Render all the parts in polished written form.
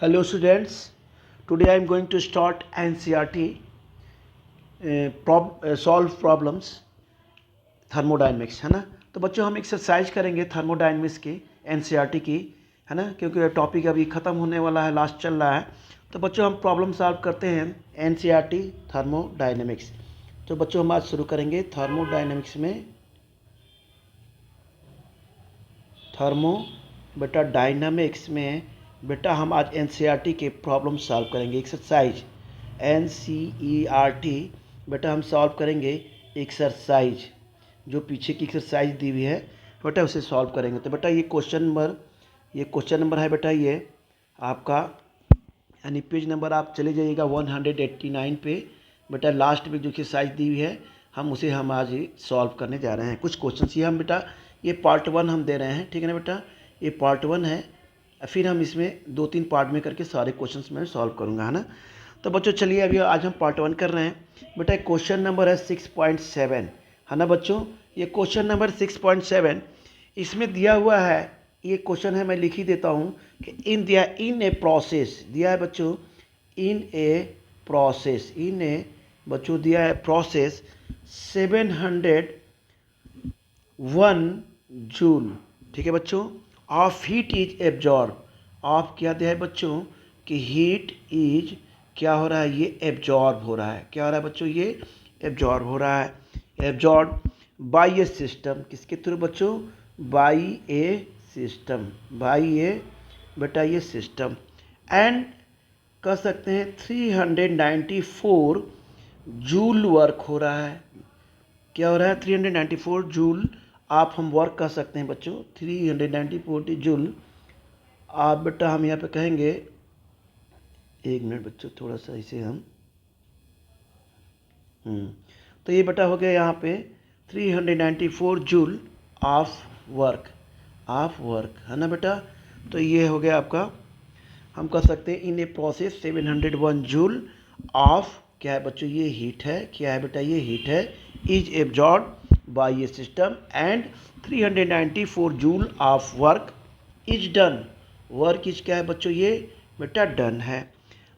Hello students, today I am going to start NCERT solve problems thermodynamics है ना। तो बच्चों हम एक्सरसाइज करेंगे थर्मोडाइनमिक्स की NCERT की है ना, क्योंकि ये टॉपिक अभी ख़त्म होने वाला है, लास्ट चल रहा है। तो बच्चों हम प्रॉब्लम सॉल्व करते हैं NCERT थर्मोडाइनमिक्स। तो बच्चों हम आज शुरू करेंगे थर्मोडाइनमिक्स में बेटा डायनामिक्स में बेटा हम आज NCERT के प्रॉब्लम सॉल्व करेंगे। एक्सरसाइज NCERT बेटा हम सॉल्व करेंगे एक्सरसाइज, जो पीछे की एक्सरसाइज दी हुई है बेटा उसे सॉल्व करेंगे। तो बेटा ये क्वेश्चन नंबर है बेटा, ये आपका यानी पेज नंबर आप चले जाइएगा 189 पे। बेटा लास्ट में जो एक्सरसाइज दी हुई है हम आज सॉल्व करने जा रहे हैं। कुछ क्वेश्चंस ये हम बेटा ये पार्ट 1 हम दे रहे हैं, ठीक है ना बेटा, ये पार्ट 1 है। फिर हम इसमें 2-3 पार्ट में करके सारे क्वेश्चंस मैं सॉल्व करूँगा, है ना। तो बच्चों चलिए अभी आज हम पार्ट 1 कर रहे हैं। बेटा क्वेश्चन नंबर है 6.7, है ना बच्चों। ये क्वेश्चन नंबर 6.7 इसमें दिया हुआ है, ये क्वेश्चन है, मैं लिख ही देता हूँ कि इन ए प्रोसेस दिया है बच्चों, इन ए बच्चों दिया है प्रोसेस 701 जूल, ठीक है बच्चों, of heat is absorb. Of क्या दिया है बच्चों कि हीट इज क्या हो रहा है, ये एब्जॉर्ब हो रहा है। क्या हो रहा है बच्चों, ये एब्जॉर्ब हो रहा है। एब्जॉर्ब बाई ए सिस्टम, किसके थ्रू बच्चों, बाई ए बेटा ये सिस्टम। एंड कह सकते हैं 394 जूल वर्क हो रहा है। क्या हो रहा है, 394 जूल आप हम वर्क कर सकते हैं बच्चों, 394 जूल। आप बेटा हम यहाँ पे कहेंगे, एक मिनट बच्चों, थोड़ा सा इसे हम तो ये बेटा हो गया यहाँ पे 394 जूल ऑफ वर्क है ना बेटा। तो ये हो गया आपका, हम कह सकते हैं इन ए प्रोसेस 701 जूल ऑफ क्या है बच्चों, ये हीट है। क्या है बेटा, ये हीट है, is absorb by A system and 394 joule of work is done. Work is क्या है बच्चों, ये बेटा डन है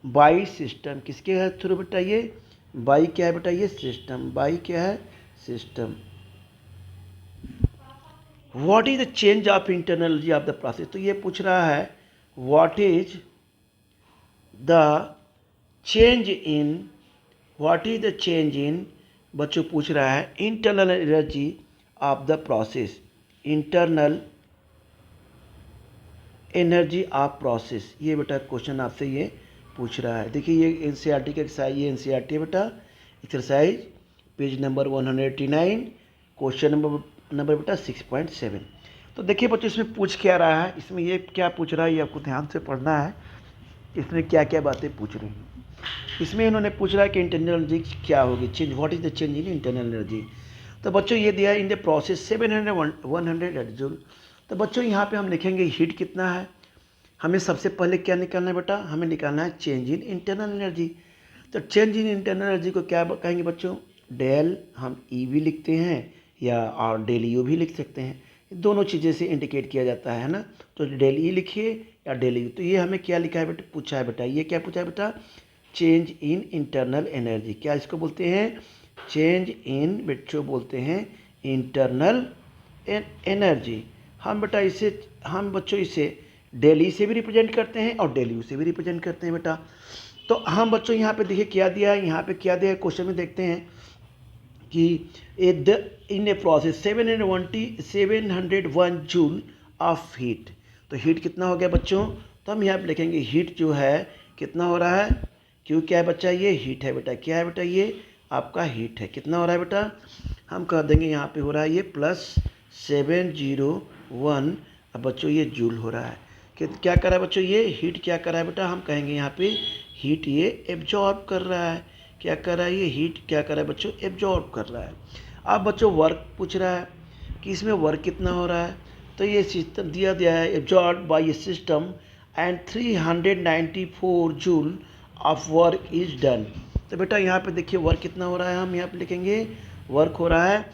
बाई सिस्टम, किसके है थ्रू बेटा, ये बाई क्या है बेटा, ये सिस्टम, बाई क्या है, system. What is the change of internal energy of the process. तो ये पूछ रहा है what is the change in बच्चों पूछ रहा है internal energy of the process, internal energy of process. ये बेटा क्वेश्चन आपसे ये पूछ रहा है। देखिए ये NCERT का एक्सरसाइज, ये NCERT है बेटा, exercise page number 189, question number बेटा 6.7। तो देखिए बच्चों इसमें पूछ क्या रहा है, इसमें ये क्या पूछ रहा है, ये आपको ध्यान से पढ़ना है। इसमें क्या क्या बातें पूछ रही हैं, इसमें इन्होंने पूछ रहा है कि इंटरनल एनर्जी क्या होगी, change, what is the change in internal energy. तो बच्चों ये दिया है इन द प्रोसेस 700 जूल। तो बच्चों यहाँ पे हम लिखेंगे हीट कितना है। हमें सबसे पहले क्या निकालना है बेटा, हमें निकालना है चेंज इन इंटरनल एनर्जी। तो चेंज इन इंटरनल एनर्जी को क्या कहेंगे बच्चों, डेल हम ई भी लिखते हैं या और डेल यू भी लिख सकते हैं, दोनों चीज़ें से इंडिकेट किया जाता है ना। तो डेल ई लिखिए या डेल यू। तो ये हमें क्या लिखा है बेटा, पूछा है बेटा, ये क्या पूछा है बेटा, चेंज इन इंटरनल एनर्जी। क्या इसको बोलते हैं, चेंज इन बच्चों बोलते हैं इंटरनल एनर्जी। हम बच्चों इसे डेल ई से भी रिप्रेजेंट करते हैं और डेल यू से भी रिप्रेजेंट करते हैं बेटा। तो हम बच्चों यहाँ पे देखिए क्या दिया है, यहाँ पे क्या दिया है क्वेश्चन में, देखते हैं कि in a process 701 joule of heat. तो हीट कितना हो गया बच्चों, तो हम यहाँ पे लिखेंगे हीट जो है कितना हो रहा है, क्यों क्या है बच्चा, ये हीट है बेटा। क्या है बेटा, ये आपका हीट है। कितना हो रहा है बेटा, हम कह देंगे यहाँ पे हो रहा है ये +701। अब बच्चों ये जूल हो रहा है कि क्या कर रहा है बच्चों, ये हीट क्या कर रहा है बेटा, हम कहेंगे यहाँ पे हीट ये एब्जॉर्ब कर रहा है। क्या कर रहा है, ये हीट क्या कर रहा है बच्चों, एब्जॉर्ब कर रहा है। अब बच्चों वर्क पूछ रहा है कि इसमें वर्क कितना हो रहा है। तो ये सिस्टम दिया है absorb by A system and 394 joule of work is done. तो बेटा यहाँ पे देखिए वर्क कितना हो रहा है, हम यहाँ पे लिखेंगे वर्क हो रहा है,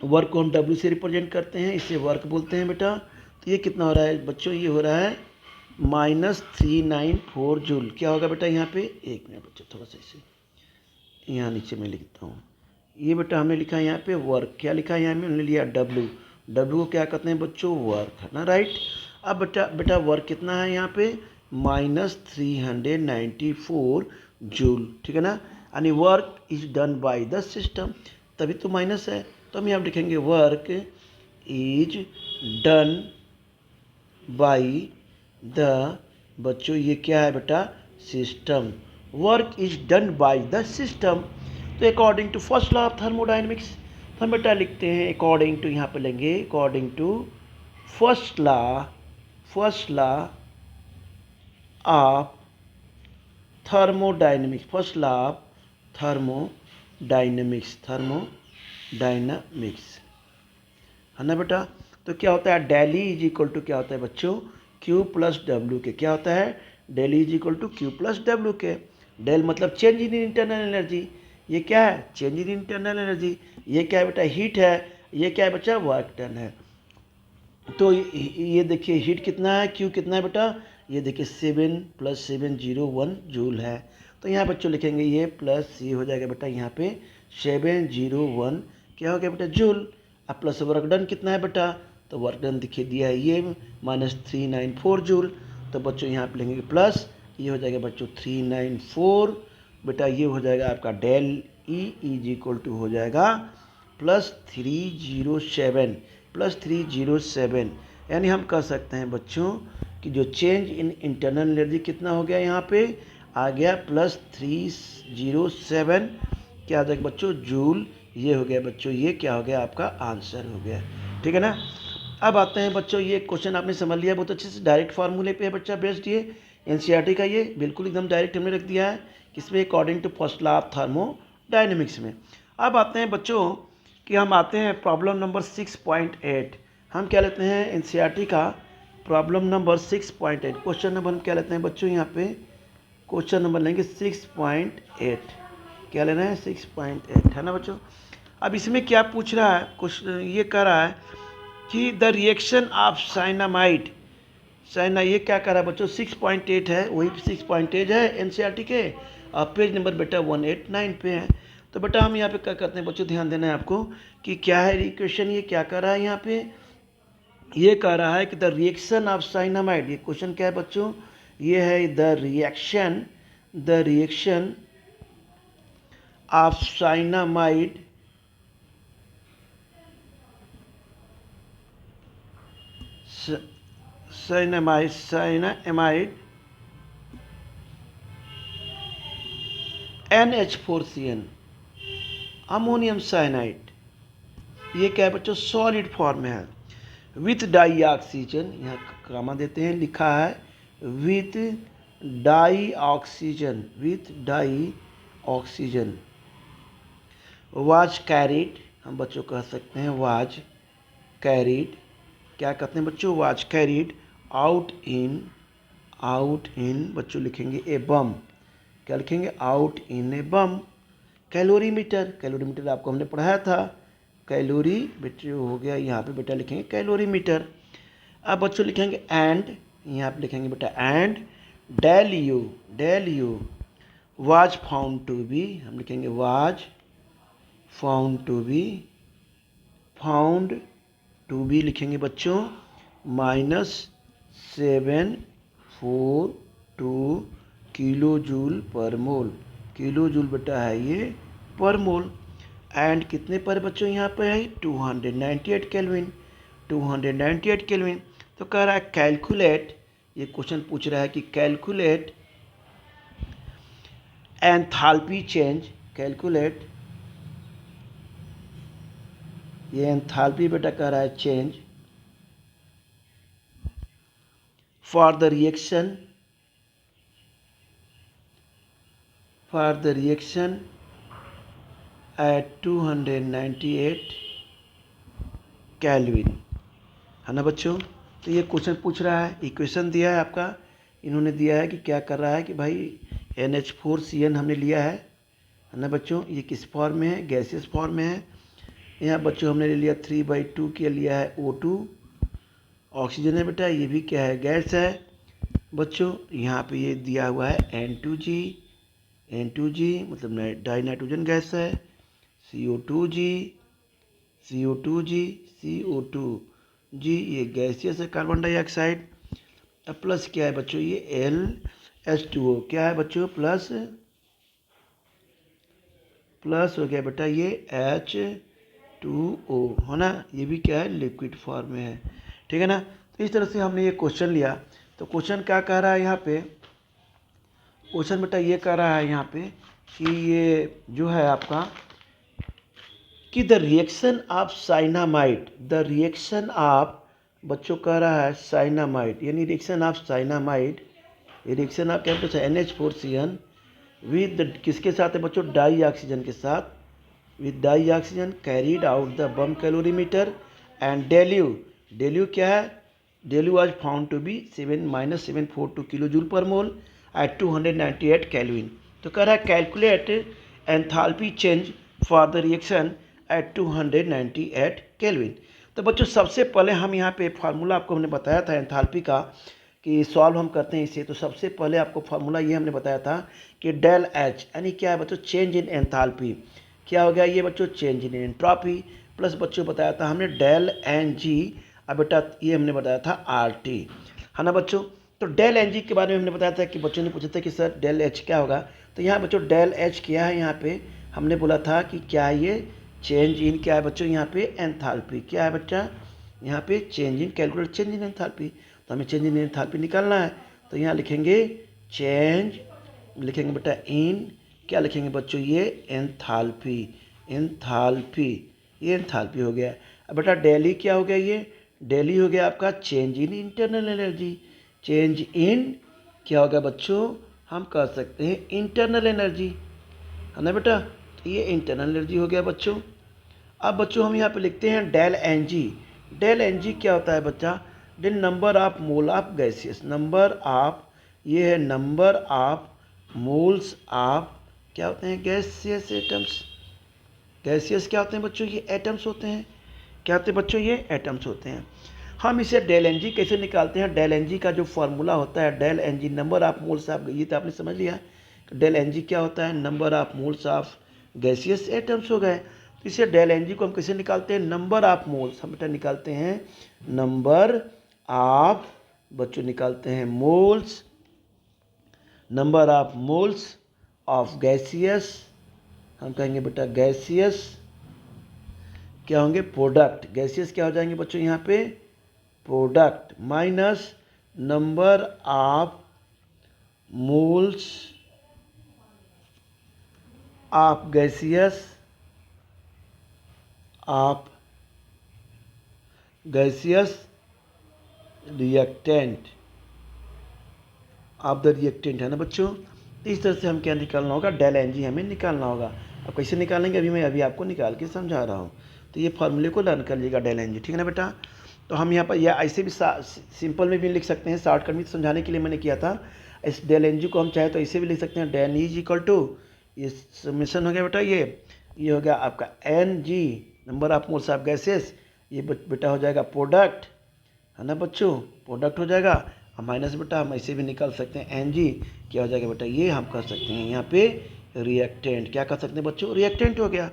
वर्क को हम W से रिप्रेजेंट करते हैं, इसे वर्क बोलते हैं बेटा। तो ये कितना हो रहा है बच्चों, ये हो रहा है -394 जूल। क्या होगा बेटा यहाँ पे, एक मिनट बच्चों थोड़ा सा इसे यहाँ नीचे मैं लिखता हूँ। ये बेटा हमने लिखा है यहाँ पे वर्क, क्या लिखा है यहाँ में, हमने लिया डब्ल्यू। डब्ल्यू को क्या कहते हैं बच्चों, वर्क, है ना, राइट। अब बेटा बेटा वर्क कितना है यहाँ पे, -394 जूल, ठीक है ना। यानी work is done by the system, तभी तो माइनस है। तो हम यहाँ लिखेंगे work is done by the, बच्चों ये क्या है बेटा, system. Work is done by the system. तो according to first law of thermodynamics, तो हम बेटा लिखते हैं अकॉर्डिंग टू, यहाँ पे लेंगे according to first law of thermodynamics, first law of thermodynamics, है ना बेटा। तो क्या होता है, del E is equal to क्या होता है बच्चों, क्यू प्लस डब्ल्यू के। क्या होता है, del E is equal to q plus डब्ल्यू के। डेल मतलब चेंज इन इंटरनल एनर्जी, ये क्या है, चेंज इन इंटरनल एनर्जी। ये क्या है बेटा, हीट है। ये क्या है बच्चा, वर्क डन है। तो ये देखिए हीट कितना है, क्यू कितना है बेटा, ये देखिए 7 + 701 जूल है। तो यहाँ बच्चों लिखेंगे ये प्लस ये हो जाएगा बेटा यहाँ पे 701 क्या हो गया बेटा, जूल। अब प्लस वर्क डन कितना है बेटा, तो वर्क डन दिखिए दिया है ये -394 जूल। तो बच्चों यहाँ पे लेंगे प्लस, ये हो जाएगा बच्चों 394 बेटा, ये हो जाएगा आपका del E is equal to हो जाएगा +307 यानी हम कह सकते हैं बच्चों कि जो चेंज इन इंटरनल एनर्जी कितना हो गया यहाँ पे आ गया +307 क्या हो जाएगा बच्चों, जूल। ये हो गया बच्चों, ये क्या हो गया आपका आंसर हो गया, ठीक है ना। अब आते हैं बच्चों, ये क्वेश्चन आपने समझ लिया बहुत अच्छे से, डायरेक्ट फार्मूले पे है बच्चा बेस्ड, ये एनसीईआरटी का ये बिल्कुल एकदम डायरेक्ट हमने रख दिया है किसमें, according to first law of thermodynamics में। अब आते हैं बच्चों कि हम आते हैं प्रॉब्लम नंबर 6.8। हम क्या लेते हैं एनसीईआरटी का प्रॉब्लम नंबर 6.8। क्वेश्चन नंबर हम क्या लेते हैं बच्चों, यहाँ पे क्वेश्चन नंबर लेंगे 6.8। क्या लेना है, 6.8, है ना बच्चों। अब इसमें क्या पूछ रहा है, कुछ ये कह रहा है कि द रिएक्शन ऑफ साइनामाइड, ये क्या कर रहा है बच्चों, 6.8 है, वही 6.8 है एनसीईआरटी के, और पेज नंबर बेटा 189 पे है। तो बेटा हम यहाँ पे क्या करते हैं बच्चों, ध्यान देना है आपको कि क्या है इक्वेशन, ये क्या कर रहा है यहाँ पे, ये कह रहा है कि द रिएक्शन ऑफ साइनामाइड, ये क्वेश्चन क्या है बच्चों, ये है the reaction of cyanamide NH4CN ammonium cyanide, ये क्या है बच्चों, सॉलिड फॉर्म में है, विथ डाई ऑक्सीजन, यहाँ कामा देते हैं, लिखा है with dioxygen was carried, हम बच्चों कह सकते हैं वाज कैरिड, क्या कहते हैं बच्चों, वाज कैरिड आउट इन बच्चों लिखेंगे ए बम, क्या लिखेंगे, out in A bomb. Calorimeter आपको हमने पढ़ाया था, कैलोरी बेटे हो गया, यहाँ पे बेटा लिखेंगे कैलोरीमीटर। अब बच्चों लिखेंगे एंड, यहाँ पे लिखेंगे बेटा and del U was found to be, हम लिखेंगे वाज फाउंड टू बी लिखेंगे बच्चों -742 किलो जूल पर मोल, किलो जूल बेटा है ये पर मोल। एंड कितने पर बच्चों यहाँ पे है 298 केल्विन, 298 केल्विन। तो कह रहा है कैलकुलेट, ये क्वेश्चन पूछ रहा है कि कैलकुलेट एंथैल्पी चेंज, कैलकुलेट, ये एंथैल्पी बेटा कह रहा है change for the reaction at 298 kelvin, है ना बच्चों। तो ये क्वेश्चन पूछ रहा है, इक्वेशन दिया है आपका, इन्होंने दिया है कि क्या कर रहा है कि भाई NH4CN हमने लिया है ना बच्चों, ये किस फॉर्म में है, गैसियस फॉर्म में है। यहाँ बच्चों हमने ले लिया 3/2 के लिया है O2, ऑक्सीजन है बेटा, ये भी क्या है, गैस है। बच्चों यहाँ पे ये दिया हुआ है N2G, N2G मतलब डाई नाइट्रोजन गैस है, CO2G, CO2G, CO2G ये गैसियस है कार्बन डाइऑक्साइड। अब प्लस क्या है बच्चों, ये L क्या है बच्चों, प्लस हो गया बेटा ये H2O है ना, ये भी क्या है, लिक्विड फॉर्म में है, ठीक है ना। तो इस तरह से हमने ये क्वेश्चन लिया। तो क्वेश्चन क्या कह रहा है यहाँ पे, क्वेश्चन बेटा ये कह रहा है यहाँ पे कि ये जो है आपका कि the reaction of cyanamide, the reaction of, बच्चों कह रहा है साइनामाइड, यानी reaction of cyanamide, reaction of क्या है NH4CN विद किसके साथ है बच्चों, डाई ऑक्सीजन के साथ, with dioxygen carried out the bomb calorimeter and del U क्या है, del U was found to be 742 kilo joule per mole at 298 kelvin. तो कह रहा है calculate enthalpy change for the reaction at 298 kelvin. तो बच्चों सबसे पहले हम यहाँ पे फार्मूला आपको हमने बताया था एंथैल्पी का कि सॉल्व हम करते हैं इसे। तो सबसे पहले आपको फार्मूला ये हमने बताया था कि डेल एच यानी क्या है बच्चों, चेंज इन एंथैल्पी, क्या हो गया ये बच्चों, चेंज इन एंट्रोपी, प्लस बच्चों बताया था हमने डेल एन जी, अब बेटा ये हमने बताया था आर टी, है ना बच्चों। तो डेल एन जी के बारे में हमने बताया था कि बच्चों ने पूछा था कि सर डेल एच क्या होगा। तो यहाँ बच्चों डेल एच क्या है, यहाँ पे हमने बोला था कि क्या है ये, चेंज इन क्या है बच्चों, यहाँ पे एंथैल्पी, क्या है बच्चा, यहाँ पे change in, calculate change in enthalpy. तो हमें चेंज इन एंथैल्पी निकालना है। तो यहाँ लिखेंगे चेंज, लिखेंगे बेटा इन, क्या लिखेंगे बच्चों, ये एंथैल्पी, एंथैल्पी, ये एंथैल्पी हो गया। अब बेटा डेली क्या हो गया, ये डेली हो गया आपका change in internal energy, change in क्या हो गया बच्चों, हम कह सकते हैं इंटरनल एनर्जी, है ना बेटा। तो ये इंटरनल एनर्जी हो गया बच्चों। अब बच्चों हम यहाँ पे लिखते हैं del N g, del N g क्या होता है बच्चा, del number of mole of gaseous, number of, ये है नंबर ऑफ मोल्स ऑफ, क्या होते हैं, गैसियस एटम्स, गैसियस क्या होते हैं बच्चों, ये एटम्स होते हैं, क्या होते हैं बच्चों, ये एटम्स होते हैं। हम इसे डेल एन जी कैसे निकालते हैं, डेल एन जी का जो फॉर्मूला होता है del N g number of moles of, ये तो आपने समझ लिया, डेल एन जी क्या होता है, number of moles of gaseous atoms हो गए। तो इसे डेल एन जी को हम कैसे निकालते हैं, नंबर ऑफ मोल्स, हम बेटा निकालते हैं नंबर ऑफ, बच्चों निकालते हैं moles, number of moles of gaseous, हम कहेंगे बेटा गैसियस क्या होंगे, प्रोडक्ट, गैसियस क्या हो जाएंगे बच्चों यहाँ पे, product, minus number of moles of gaseous, of gaseous reactant, of the reactant, है ना बच्चों। तो इस तरह से हम क्या निकालना होगा, डेल एन जी हमें निकालना होगा। अब कैसे निकालेंगे अभी मैं अभी आपको निकाल के समझा रहा हूँ। तो ये फार्मूले को लर्न कर लीजिएगा डेल एन जी, ठीक है ना बेटा। तो हम यहाँ पर या ऐसे भी सिंपल में भी लिख सकते हैं, शॉर्टकट में समझाने के लिए मैंने किया था। इस डेल एन जी को हम चाहे तो ऐसे भी लिख सकते हैं, डेल इज इक्वल टू, ये समेशन हो गया बेटा, ये हो गया आपका n g number of moles of gases, ये बेटा हो जाएगा प्रोडक्ट, है ना बच्चों, प्रोडक्ट हो जाएगा। और माइनस बेटा हम ऐसे भी निकाल सकते हैं एन जी, क्या हो जाएगा बेटा, ये हम कर सकते हैं यहाँ पे रिएक्टेंट, क्या कर सकते हैं बच्चों, रिएक्टेंट हो गया।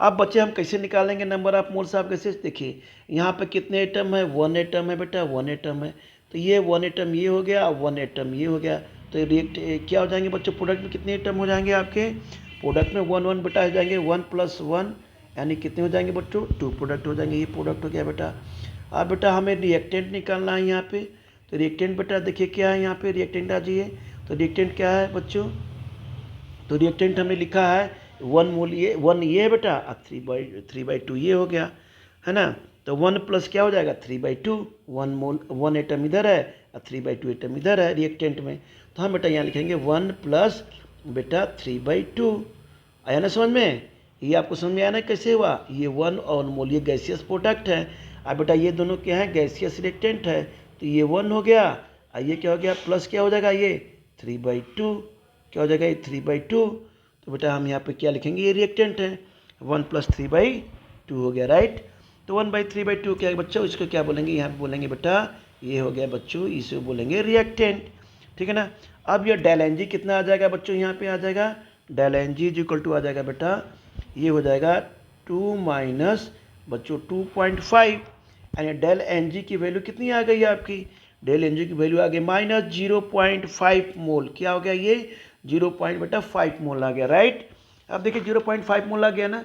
अब बच्चे हम कैसे निकालेंगे number of moles of gases, देखिए यहाँ पे कितने एटम है, 1 एटम है बेटा, 1 एटम है। तो ये 1 एटम ये हो गया, 1 एटम ये हो गया। तो रिएक्ट क्या हो जाएंगे बच्चों, प्रोडक्ट में कितने एटम हो जाएंगे आपके, प्रोडक्ट में 1 1 बेटा हो जाएंगे, 1 + 1 यानी कितने हो जाएंगे बच्चों, 2 प्रोडक्ट हो जाएंगे, ये प्रोडक्ट हो गया बेटा। अब बेटा हमें रिएक्टेंट निकालना है यहाँ पे। तो रिएक्टेंट बेटा देखिए क्या है यहाँ पे, रिएक्टेंट आ जाइए। तो रिएक्टेंट क्या है बच्चों, तो रिएक्टेंट हमने लिखा है 1 मोल, ये 1 ये है बेटा, 3/2 ये हो गया, है ना। तो 1 प्लस क्या हो जाएगा, 3/2, 1 मोल 1 एटम इधर है और 3/2 एटम इधर है रिएक्टेंट में। तो हम बेटा यहाँ लिखेंगे 1 प्लस बेटा 3/2, आया ना समझ में, ये आपको समझ में आया ना कैसे हुआ, ये 1 और मोल ये गैसियस प्रोडक्ट है। अब बेटा ये दोनों क्या है, गैसियस रिएक्टेंट है। तो ये 1 हो गया और ये क्या हो गया, प्लस क्या हो जाएगा, ये 3/2, क्या हो जाएगा, ये 3/2। तो बेटा हम यहाँ पे क्या लिखेंगे, ये रिएक्टेंट है, 1 + 3/2 हो गया, राइट। तो 1/3/2 क्या है बच्चा, इसको क्या बोलेंगे, यहाँ पे बोलेंगे बेटा ये हो गया बच्चों, इसे बोलेंगे रिएक्टेंट, ठीक है ना। अब ये डेल एन जी कितना आ जाएगा बच्चों, यहाँ पे आ जाएगा del N G is equal to आ जाएगा बेटा, ये हो जाएगा 2 माइनस बच्चों 2.5, यानी डेल एन जी की वैल्यू कितनी आ गई आपकी, डेल एन जी की वैल्यू आ गई माइनस 0.5 मोल। क्या हो गया ये 0.5 मोल आ गया, राइट। अब देखिए 0.5 मोल आ गया ना।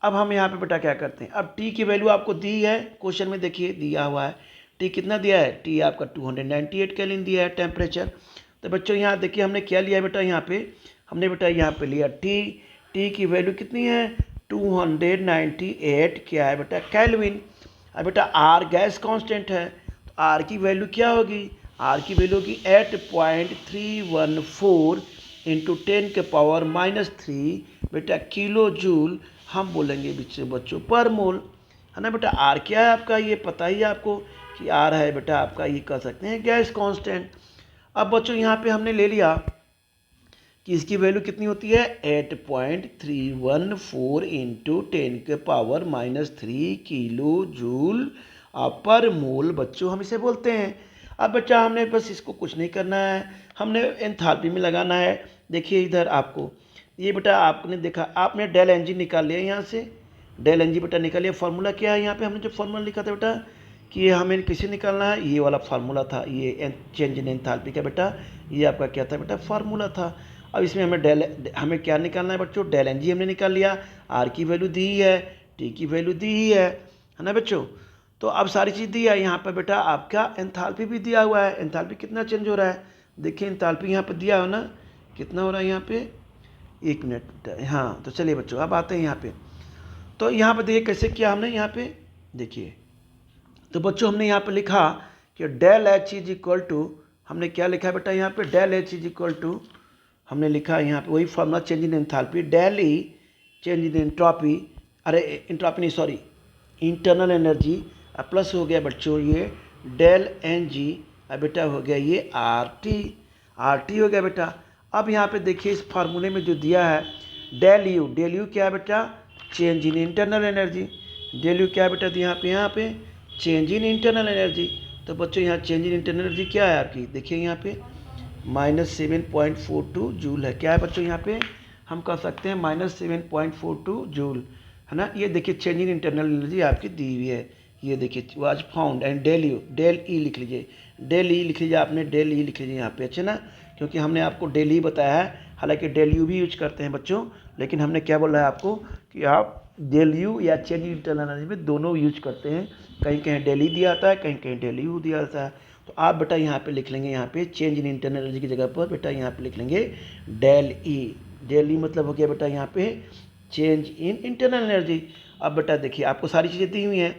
अब हम यहाँ पे बेटा क्या करते हैं, अब टी की वैल्यू आपको दी है क्वेश्चन में, देखिए दिया हुआ है टी कितना दिया है, टी आपका 298 केल्विन दिया है टेम्परेचर। तो बच्चों यहाँ देखिए हमने क्या लिया बेटा, यहाँ पे हमने बेटा यहाँ पे लिया टी, टी की वैल्यू कितनी है 298 क्या है बेटा केल्विन। अब बेटा आर गैस कांस्टेंट है, तो आर की वैल्यू क्या होगी, आर की वैल्यू होगी 8.314 इंटू 10⁻³ बेटा किलो जूल, हम बोलेंगे बच्चों पर मोल, है ना बेटा। आर क्या है आपका, ये पता ही है आपको कि आर है बेटा आपका, ये कह सकते हैं गैस कांस्टेंट। अब बच्चों यहाँ पे हमने ले लिया कि इसकी वैल्यू कितनी होती है 8.314 इंटू 10⁻³ किलो जूल पर मोल बच्चों हम इसे बोलते हैं। अब बच्चा हमने बस इसको कुछ नहीं करना है, हमने एंथैल्पी में लगाना है। देखिए इधर आपको ये बेटा आपने देखा, आपने डेल एन जी निकाल लिया यहाँ से, डेल एन जी बेटा निकाल लिया। फार्मूला क्या है यहाँ पे, हमने जो फार्मूला लिखा था बेटा कि ये हमें किसे निकालना है, ये वाला फार्मूला था, ये चेंज इन एंथैल्पी का बेटा, ये आपका क्या था बेटा फार्मूला था। अब इसमें हमें क्या निकालना है बच्चों, डेल एन जी हमने निकाल लिया, आर की वैल्यू दी ही है, टी की वैल्यू दी ही है ना बच्चों। तो अब सारी चीज़ दी है, यहाँ पर बेटा आपका एंथैल्पी भी दिया हुआ है, एंथैल्पी कितना चेंज हो रहा है, देखिए एंथैल्पी यहाँ पर दिया हो ना, कितना हो रहा है यहाँ पे, 1 मिनट। हाँ तो चलिए बच्चों अब आते हैं यहाँ पे। तो यहाँ पे देखिए कैसे किया हमने, यहाँ पे देखिए, तो बच्चों हमने यहाँ पे लिखा कि del H is equal to, हमने क्या लिखा है बेटा यहाँ पे, del H is equal to, हमने लिखा है यहाँ पे वही formula change in enthalpy, del E change in entropy, अरे एंट्रोपी नहीं सॉरी इंटरनल एनर्जी, प्लस हो गया बच्चों ये डेल एन जी, अब बेटा हो गया ये आर टी हो गया बेटा। अब यहाँ पे देखिए इस फार्मूले में जो दिया है डेल यू क्या है बेटा, change in internal energy, del U क्या है बेटा यहाँ पे चेंज इन इंटरनल एनर्जी। तो बच्चों यहाँ चेंज इन इंटरनल एनर्जी क्या है आपकी, देखिए यहाँ पे -7.42 जूल है, क्या है बच्चों यहाँ पे हम कह सकते हैं -7.42 जूल, है ना। ये देखिए चेंज इन इंटरनल एनर्जी आपकी दी हुई है, ये देखिए was found and del E लिख लीजिए, डेल ई लिख लीजिए, आपने डेल ई लिख लीजिए यहाँ पे, अच्छा ना, क्योंकि हमने आपको डेल ई बताया है, हालांकि डेल यू भी यूज करते हैं बच्चों, लेकिन हमने क्या बोला है आपको कि आप डेल यू या चेंज इन इंटरनल एनर्जी में दोनों यूज करते हैं, कहीं कहीं डेल ई दिया आता है, कहीं कहीं डेल यू दिया जाता है। तो आप बेटा यहाँ पे लिख लेंगे, यहाँ पे चेंज इन इंटरनल एनर्जी की जगह पर बेटा यहाँ पे लिख लेंगे डेल ई मतलब हो गया बेटा यहाँ पे चेंज इन इंटरनल एनर्जी। अब बेटा देखिए आपको सारी चीज़ें दी हुई हैं,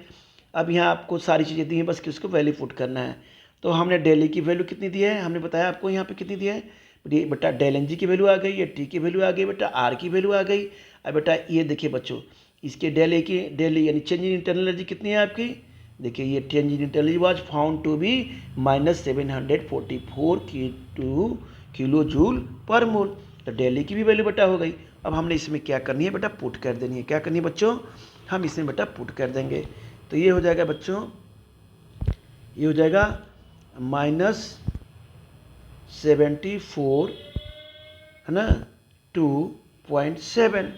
अब यहाँ आपको सारी चीज़ें दी हैं, बस कि उसको वैल्यू पुट करना है। तो हमने डेल ई की वैल्यू कितनी दी है, हमने बताया आपको यहाँ पे कितनी दी है बेटा, डेल एन जी की वैल्यू आ गई, ये टी की वैल्यू आ गई बेटा, आर की वैल्यू आ गई। अब बेटा ये देखिए बच्चों इसके डेल ई यानी चेंज इन इंटरनल एनर्जी कितनी है आपकी, देखिए ये change in internal energy was found to be -744 kilo joule per mole. तो डेली की भी वैल्यू बेटा हो गई। अब हमने इसमें क्या करनी है बेटा, पुट कर देनी है, क्या करनी है बच्चों, हम इसमें बेटा पुट कर देंगे। तो ये हो जाएगा बच्चों, ये हो जाएगा -74 है ना 2.7,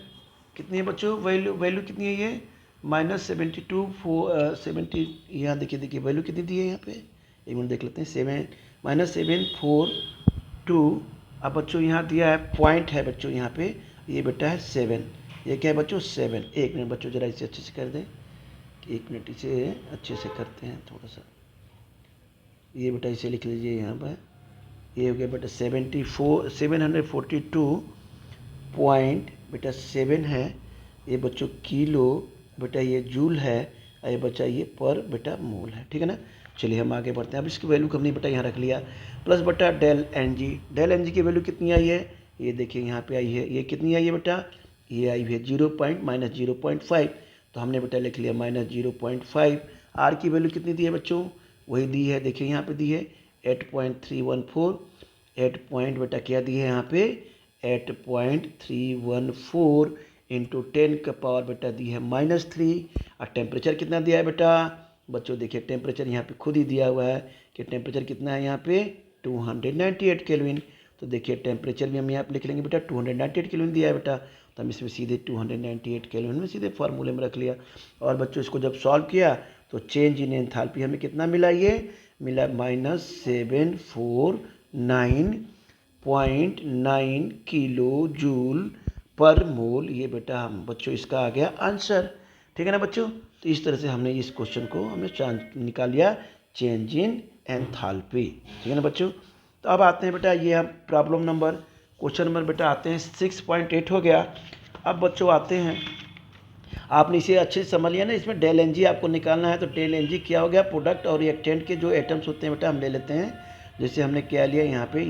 कितनी है बच्चों वैल्यू कितनी है ये -70, यहाँ देखिए वैल्यू कितनी दी है यहाँ पे, एक मिनट देख लेते हैं, -742। अब बच्चों यहाँ दिया है पॉइंट है बच्चों यहाँ पे, ये बेटा है 7, ये क्या है बच्चों 7। एक मिनट बच्चों ज़रा इसे अच्छे से कर दें, एक मिनट इसे अच्छे से करते हैं थोड़ा सा, ये बेटा इसे लिख लीजिए यहाँ पर, ये हो गया बेटा 742 पॉइंट बेटा 7 है, ये बच्चों किलो बेटा ये जूल है, ये बच्चा ये पर बेटा मोल है, ठीक है ना। चलिए हम आगे बढ़ते हैं। अब इसकी वैल्यू हमने बेटा यहाँ रख लिया, प्लस बेटा डेल एन जी की वैल्यू कितनी आई है, ये देखिए यहाँ पे आई है, ये कितनी आई है बेटा, ये आई है -0.5, तो हमने बेटा लिख लिया -0.5। आर की वैल्यू कितनी दी है बच्चों, वही दी है, देखिए यहाँ पे दी है 8.314, 8 पॉइंट बेटा क्या दी है यहाँ पे 8.314 इंटू 10 का पावर बेटा दी है -3। और टेम्परेचर कितना दिया है बेटा बच्चों, देखिए टेम्परेचर यहाँ पे खुद ही दिया हुआ है कि टेम्परेचर कितना है यहाँ पे 298 केल्विन। तो देखिए टेम्परेचर भी हम यहाँ पे लिख लेंगे बेटा, 298 केल्विन दिया है बेटा, तो हम इसमें सीधे 298 केल्विन में सीधे फार्मूले में रख लिया। और बच्चों इसको जब सॉल्व किया तो चेंज इन एंथैल्पी हमें कितना मिला, ये मिला -749.9 किलो जूल पर मोल। ये बेटा हम बच्चों इसका आ गया आंसर। ठीक है ना बच्चों। तो इस तरह से हमने इस क्वेश्चन को हमने निकाल लिया, चेंज इन एंथैल्पी। ठीक है ना बच्चों। तो अब आते हैं बेटा, ये हम प्रॉब्लम नंबर क्वेश्चन नंबर बेटा आते हैं 6.8 हो गया। अब बच्चों आते हैं, आपने इसे अच्छे से समझ लिया ना, इसमें डेल एन जी आपको निकालना है। तो डेल एन जी क्या हो गया, प्रोडक्ट और रिएक्टेंट के जो एटम्स होते हैं बेटा हम ले लेते हैं। जैसे हमने क्या लिया यहाँ पे,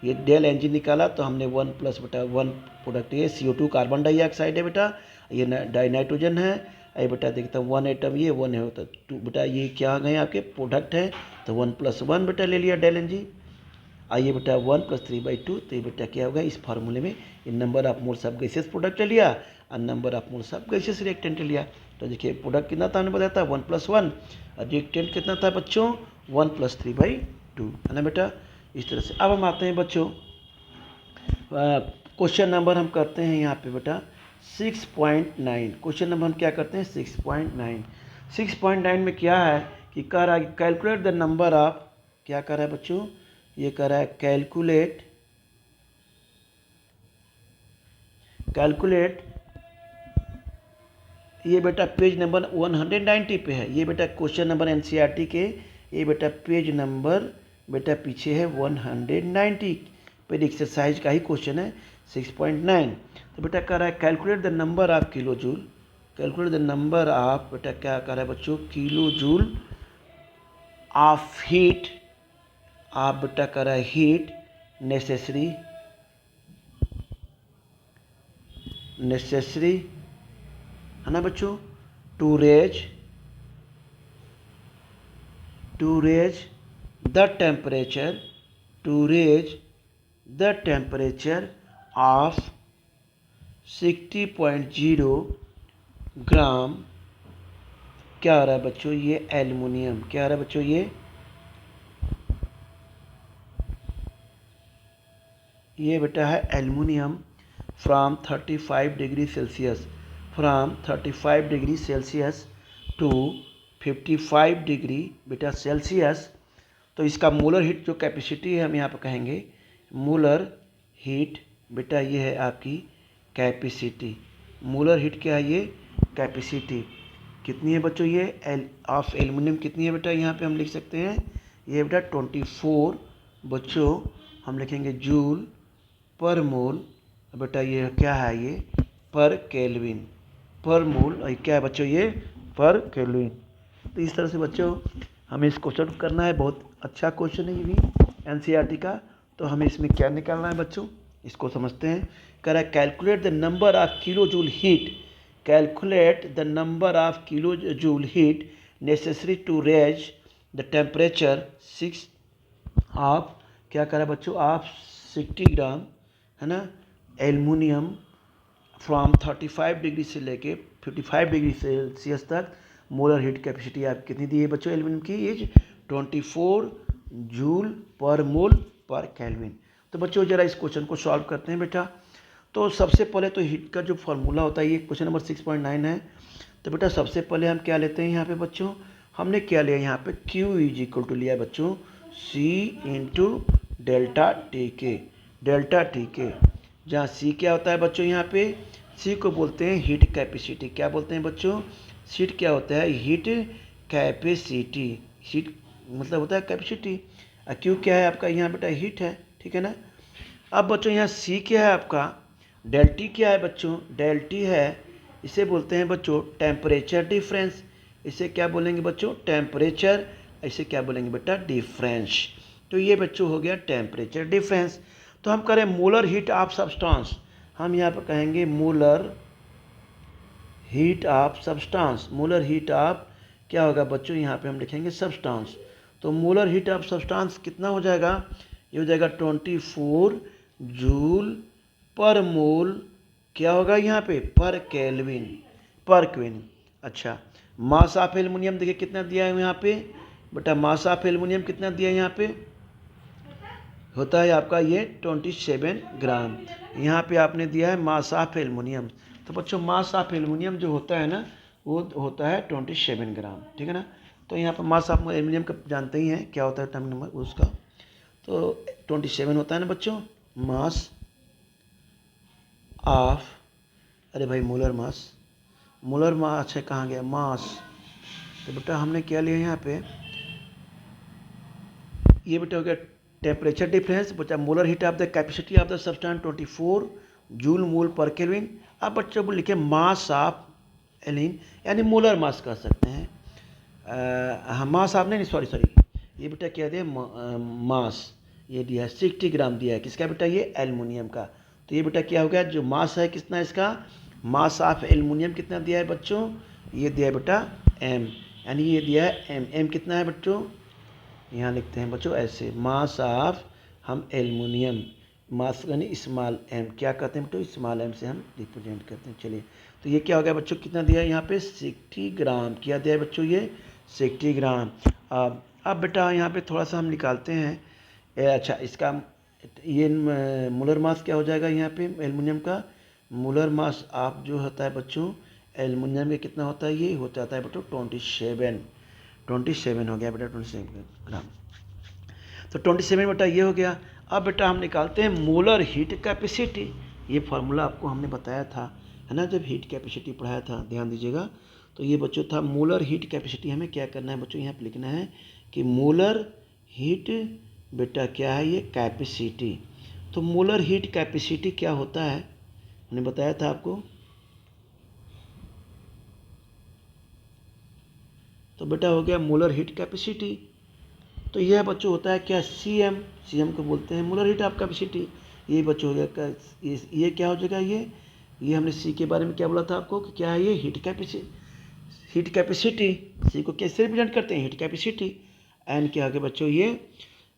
ये डेल एन जी निकाला, तो हमने 1 प्लस बेटा 1 प्रोडक्ट, ये CO2 कार्बन डाइऑक्साइड है बेटा, ये डाई नाइट्रोजन है। ये बेटा देखता हूँ 1 एटम ये 1 है, तो 2 बेटा ये क्या आ गए आपके प्रोडक्ट है, तो 1 + 1 बेटा ले लिया डेल एन जी। आइए बेटा 1 + 3/2, तो ये बेटा क्या होगा इस फार्मूले में, in number of moles of gases product ले लिया और number of moles of gases reactant ले लिया। तो देखिए प्रोडक्ट कितना था हमने बताया था 1 + 1, और रिएक्टेंट कितना था बच्चों 1 + 3/2, है ना बेटा। इस तरह से अब हम आते हैं बच्चों, क्वेश्चन नंबर हम करते हैं यहाँ पे बेटा 6.9। क्वेश्चन नंबर हम क्या करते हैं 6.9। 6.9 में क्या है कि कह रहा है कैलकुलेट द नंबर ऑफ, क्या कर रहा है बच्चों, ये कर रहा है कैलकुलेट ये बेटा पेज नंबर 190 पे है। ये बेटा क्वेश्चन नंबर एनसीईआरटी के, ये बेटा पेज नंबर बेटा पीछे है 190 पे, एक्सरसाइज का ही क्वेश्चन है 6.9। तो बेटा कह रहा है calculate the number of kilo joule, calculate the number of बेटा क्या कर रहा है बच्चों किलो जूल ऑफ हीट, आप बेटा कर रहा है हीट नेसेसरी है ना बच्चों, to raise the temperature of 60.0 gram, क्या आ रहा है बच्चों ये एल्युमिनियम, क्या आ रहा है बच्चों ये बेटा है aluminium from 35 degree Celsius, from 35 degree Celsius to 55 degree बेटा सेल्सियस। तो इसका मोलर हीट जो कैपेसिटी है हम यहाँ पर कहेंगे मोलर हीट, बेटा ये है आपकी कैपेसिटी। मोलर हीट क्या है, ये कैपेसिटी कितनी है बच्चों, ये ऑफ एल्युमिनियम कितनी है बेटा, यहाँ पे हम लिख सकते हैं ये बेटा 24 बच्चों हम लिखेंगे जूल पर मोल, बेटा ये क्या है ये पर केल्विन, पर मोल, और क्या है बच्चों ये पर केल्विन। तो इस तरह से बच्चों हमें इस क्वेश्चन को करना है, बहुत अच्छा क्वेश्चन है ये भी एनसीईआरटी का। तो हमें इसमें क्या निकालना है बच्चों, इसको समझते हैं। कह रहा है calculate the number of kilo joule heat, calculate the number of kilo joule heat necessary to raise the temperature 6 of, क्या कह रहा है बच्चों ऑफ 60 ग्राम, है ना, एल्युमिनियम फ्रॉम 35 डिग्री से लेके 55 डिग्री सेल्सियस तक। मोलर हीट कैपेसिटी आप कितनी दी है बच्चों एल्युमिनियम की, ये 24 जूल पर मोल पर केल्विन। तो बच्चों जरा इस क्वेश्चन को सॉल्व करते हैं बेटा। तो सबसे पहले तो हीट का जो फॉर्मूला होता है, ये क्वेश्चन नंबर 6.9 है। तो बेटा सबसे पहले हम क्या लेते हैं यहाँ पे बच्चों, हमने क्या लिया यहाँ पे Q = लिया है बच्चों C × डेल्टा टी के, डेल्टा टी के, जहाँ C क्या होता है बच्चों, यहाँ पे C को बोलते हैं हीट कैपेसिटी। क्या बोलते हैं बच्चों, हीट क्या होता है, हीट कैपेसिटी, हीट मतलब होता है कैपेसिटी, और Q क्या है आपका यहाँ बेटा हीट है, ठीक है ना। अब बच्चों यहाँ C क्या है आपका, डेल टी क्या है बच्चों, डेल टी है, इसे बोलते हैं बच्चों टेम्परेचर डिफरेंस, इसे क्या बोलेंगे बच्चों टेम्परेचर, इसे क्या बोलेंगे बेटा डिफरेंस। तो ये बच्चों हो गया टेम्परेचर डिफरेंस। तो हम करें मोलर हीट ऑफ सब्सटेंस, हम यहाँ पर कहेंगे molar heat of substance, molar heat of क्या होगा बच्चों, यहाँ पे हम लिखेंगे सब्सटेंस। तो मोलर हीट ऑफ सब्सटेंस कितना हो जाएगा, ये हो जाएगा 24 जूल पर मोल, क्या होगा यहाँ पे पर केल्विन, पर क्विन। अच्छा मास ऑफ एल्युमिनियम देखिए कितना दिया है यहाँ पे, बेटा मास ऑफ एल्युमिनियम कितना दिया है यहाँ पे, होता है आपका ये 27 ग्राम। यहाँ पे आपने दिया है मास ऑफ एल्युमिनियम, तो बच्चों मास ऑफ एल्युमिनियम जो होता है ना वो होता है 27 ग्राम, ठीक है ना। तो यहाँ पर मास ऑफ एल्युमिनियम का जानते ही हैं क्या होता है टर्म नंबर उसका, तो 27 होता है ना बच्चों मास ऑफ, अरे भाई मोलर मास है, कहाँ गया मास। तो बेटा हमने क्या लिया यहाँ पे, ये बेटा हो गया टेम्परेचर डिफरेंस, बचा molar heat of the capacity of the substance 24 joule mole पर केल्विन। अब बच्चों को लिखे मास ऑफ एलिन, यानी मोलर मास कह सकते हैं। हाँ मास ऑफ नहीं सॉरी, ये बेटा क्या दिया मास, ये दिया है 60 ग्राम दिया है, किसका बेटा ये एल्युमिनियम का। तो ये बेटा क्या हो गया, जो मास है कितना इसका, मास ऑफ एल्युमिनियम कितना दिया है बच्चों, ये दिया है बेटा एम, यानी ये दिया है एम कितना है बच्चों, यहाँ लिखते हैं बच्चों ऐसे, मास ऑफ हम एल्युमिनियम, मास यानी स्मॉल एम, क्या कहते हैं बच्चों स्मॉल एम से हम रिप्रेजेंट करते हैं। चलिए तो ये क्या हो गया बच्चों, कितना दिया है यहाँ पे 60 ग्राम, क्या दिया है बच्चों ये 60 ग्राम। अब बेटा यहाँ पे थोड़ा सा हम निकालते हैं, अच्छा इसका ये मोलर मास क्या हो जाएगा यहाँ पे एल्युमिनियम का, मोलर मास आप जो होता है बच्चों एल्युमिनियम का कितना होता है, ये हो जाता है बच्चों 27 हो गया बेटा 27 ग्राम। तो 27 बेटा ये हो गया। अब बेटा हम निकालते हैं मोलर हीट कैपेसिटी, ये फार्मूला आपको हमने बताया था है ना, जब हीट कैपेसिटी पढ़ाया था, ध्यान दीजिएगा। तो ये बच्चों था मोलर हीट कैपेसिटी, हमें क्या करना है बच्चों यहाँ पे लिखना है कि मोलर हीट बेटा क्या है ये कैपेसिटी। तो मोलर हीट कैपेसिटी क्या होता है, मैंने बताया था आपको। तो बेटा हो गया मोलर हीट कैपेसिटी, तो यह बच्चों होता है क्या सीएम को बोलते हैं मोलर हीट ऑफ कैपेसिटी। ये बच्चों हो गया ये क्या हो जाएगा, ये हमने सी के बारे में क्या बोला था आपको कि क्या है ये हीट कैपेसिटी, सी को कैसे रिप्रेजेंट करते हैं हीट कैपेसिटी। एन क्या हो गया बच्चों, ये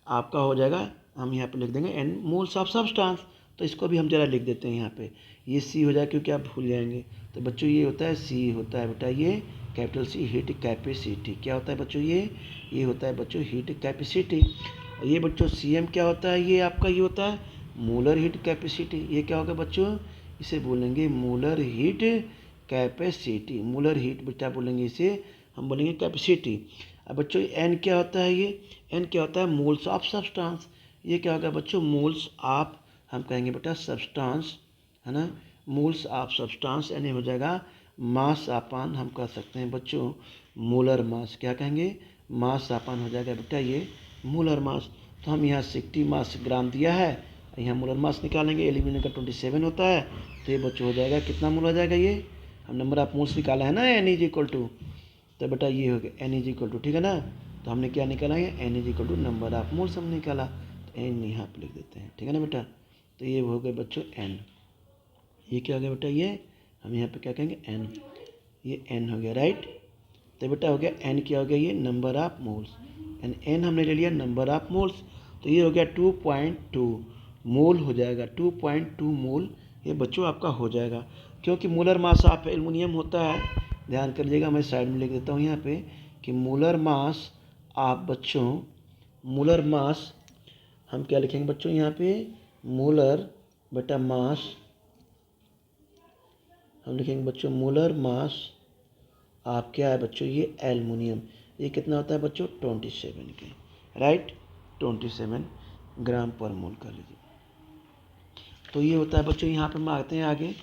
आपका हो जाएगा, हम यहाँ पे लिख देंगे एन मोल्स ऑफ सब्सटेंस, तो इसको भी हम जरा लिख देते हैं यहाँ पे, ये सी हो जाए क्योंकि आप भूल जाएंगे। तो बच्चों ये होता है सी होता है बेटा ये कैपिटल सी हीट कैपेसिटी, क्या होता है बच्चों ये होता है बच्चों हीट कैपेसिटी। ये बच्चों सीएम क्या होता है, ये आपका ये होता है मोलर हीट कैपेसिटी, ये क्या होगा बच्चों, इसे बोलेंगे molar heat capacity, molar heat बेटा बोलेंगे इसे हम बोलेंगे कैपेसिटी। अब बच्चों एन क्या होता है, ये एन क्या होता है मोल्स ऑफ सब्सटेंस, ये क्या होगा बच्चों मोल्स ऑफ, हम कहेंगे बेटा सब्सटेंस है ना, मोल्स ऑफ सब्सटेंस यानी हो जाएगा मास अपान, हम कह सकते हैं बच्चों मोलर मास, क्या कहेंगे मास अपान हो जाएगा बेटा ये मोलर मास। तो हम यहाँ 60 मास ग्राम दिया है, यहाँ मोलर मास निकालेंगे, एल्यूमिनियम का 27 होता है, तो ये बच्चों हो जाएगा कितना मोल हो जाएगा, ये हम नंबर ऑफ मोल्स निकाला है ना एन इज इक्वल टू, तो बेटा ये हो गया एन इज इक्वल टू, ठीक है ना। तो हमने क्या निकाला है n is equal to number of moles हमने निकाला, तो एन यहाँ पे लिख देते हैं, ठीक है ना बेटा। तो ये हो गए बच्चों एन, ये क्या हो गया बेटा ये हम यहाँ पे क्या कहेंगे एन, ये एन हो गया राइट। तो बेटा हो गया एन क्या हो गया ये number of moles, and n हमने ले लिया नंबर ऑफ मोल्स, तो ये हो गया 2.2 मोल हो जाएगा, 2.2 मोल ये बच्चों आपका हो जाएगा। क्योंकि मोलर मास ऑफ एल्युमिनियम होता है, ध्यान कर लीजिएगा, मैं साइड में लिख देता हूँ यहाँ पे कि मोलर मास ऑफ बच्चों, मोलर मास हम क्या लिखेंगे बच्चों यहाँ पे मोलर बेटा मास, हम लिखेंगे बच्चों मोलर मास आप क्या है बच्चों ये एल्युमिनियम, ये कितना होता है बच्चों 27 के राइट, 27 ग्राम पर मोल कर लीजिए। तो ये होता है बच्चों, यहाँ पे हम आते हैं आगे।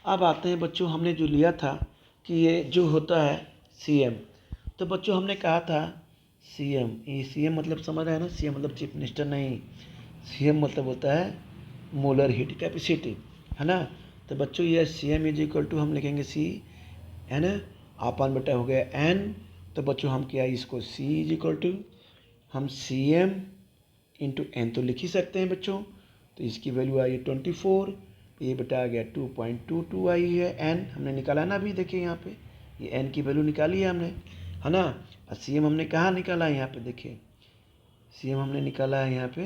अब आते हैं बच्चों हमने जो लिया था कि ये जो होता है सीएम, तो बच्चों हमने कहा था सीएम, ये सीएम मतलब समझ रहे हैं ना, सीएम मतलब चीफ मिनिस्टर नहीं, सीएम मतलब होता है मोलर हीट कैपेसिटी है ना। तो बच्चों ये सीएम इज इक्वल टू हम लिखेंगे सी है ना, अपन बेटा हो गया एन, तो बच्चों हम क्या इसको सी इज इक्वल टू हम सी एम इंटू एन तो लिख ही सकते हैं बच्चों। तो इसकी वैल्यू आई है 24, ये बेटा आ गया 2.22 आई है, एन हमने निकाला ना अभी, देखिए यहाँ पे ये एन की वैल्यू निकाली है हमने है ना। और सी एम हमने कहाँ निकाला है यहाँ पे, देखिए सी एम हमने निकाला है यहाँ पे,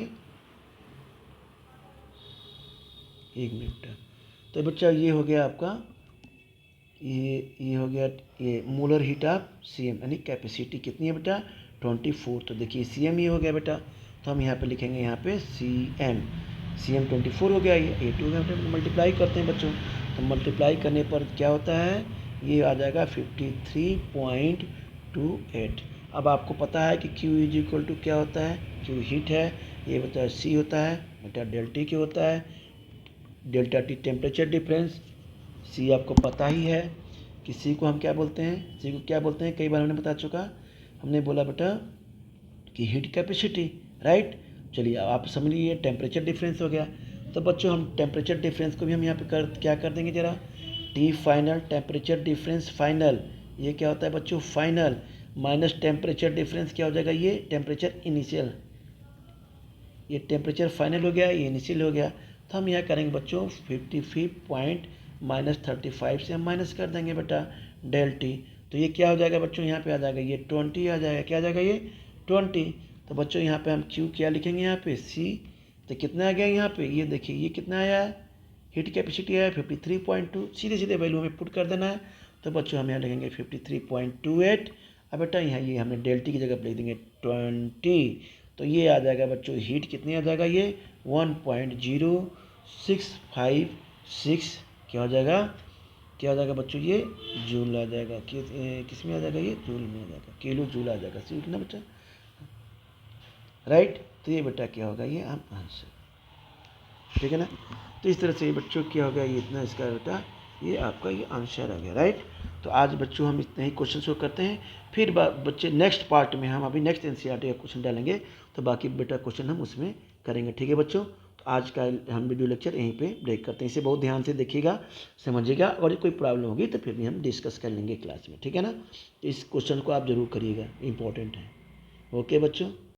एक मिनट। तो बच्चा ये हो गया आपका ये हो गया ये मोलर हीट ऑफ सीएम यानी कैपेसिटी कितनी है बेटा 24। तो देखिए सी एम ही हो गया बेटा, तो हम यहाँ पे लिखेंगे यहाँ पे सी एम 24 हो गया, ये 8 हो गया बेटा। मल्टीप्लाई करते हैं बच्चों, तो मल्टीप्लाई करने पर क्या होता है, ये आ जाएगा 53.28। अब आपको पता है कि Q इज इक्वल टू क्या होता है, Q हीट है, ये बेटा C होता है बेटा डेल्टा T क्या होता है, delta T temperature difference, C आपको पता ही है कि C को हम क्या बोलते हैं, C को क्या बोलते हैं, कई बार हमने बता चुका, हमने बोला बेटा कि हीट कैपेसिटी, राइट। चलिए आप समझ लीजिए टेम्परेचर डिफरेंस हो गया। तो बच्चों हम टेम्परेचर डिफरेंस को भी हम यहाँ पे क्या कर देंगे ज़रा, T final temperature difference final, ये क्या होता है बच्चों फाइनल, माइनस टेम्परेचर डिफरेंस क्या हो जाएगा, ये टेम्परेचर इनिशियल, ये टेम्परेचर फाइनल हो गया, ये इनिशियल हो गया। तो हम यहाँ करेंगे बच्चों 55 पॉइंट -35 से हम माइनस कर देंगे बेटा डेल टी। तो ये क्या हो जाएगा बच्चों, यहाँ पे आ जाएगा ये 20 आ जाएगा, क्या आ जाएगा ये 20। तो बच्चों यहाँ पे हम क्यू क्या लिखेंगे, यहाँ पे सी, तो कितना आ गया यहाँ पे, ये देखिए ये कितना आया है, हीट कैपेसिटी आया 53.2, सीधे सीधे वैल्यू हमें पुट कर देना है। तो बच्चों हम यहाँ लिखेंगे 53.28। अब बेटा यहाँ ये हमने डेल टी की जगह पर लिख देंगे 20। तो ये आ जाएगा बच्चों हीट कितनी आ जाएगा, ये 1.0656 क्या हो जाएगा, क्या हो जाएगा बच्चों, ये जूल आ जाएगा, किस में आ जाएगा, ये जूल में आ जाएगा, किलो जूल आ जाएगा, सीख ना बेटा, राइट। तो ये बेटा क्या होगा, ये आप आंसर, ठीक है ना। तो इस तरह से ये बच्चों क्या होगा, ये इतना इसका बेटा ये आपका ये आंसर आ गया, राइट। तो आज बच्चों हम इतने ही क्वेश्चन को करते हैं, फिर बच्चे नेक्स्ट पार्ट में हम अभी नेक्स्ट एनसीईआरटी का क्वेश्चन डालेंगे, तो बाकी बेटा क्वेश्चन हम उसमें करेंगे, ठीक है बच्चों। तो आज का हम वीडियो लेक्चर यहीं पे ब्रेक करते हैं, इसे बहुत ध्यान से देखिएगा, समझिएगा, और कोई प्रॉब्लम होगी तो फिर भी हम डिस्कस कर लेंगे क्लास में, ठीक है ना। तो इस क्वेश्चन को आप ज़रूर करिएगा, इंपॉर्टेंट है। ओके बच्चों।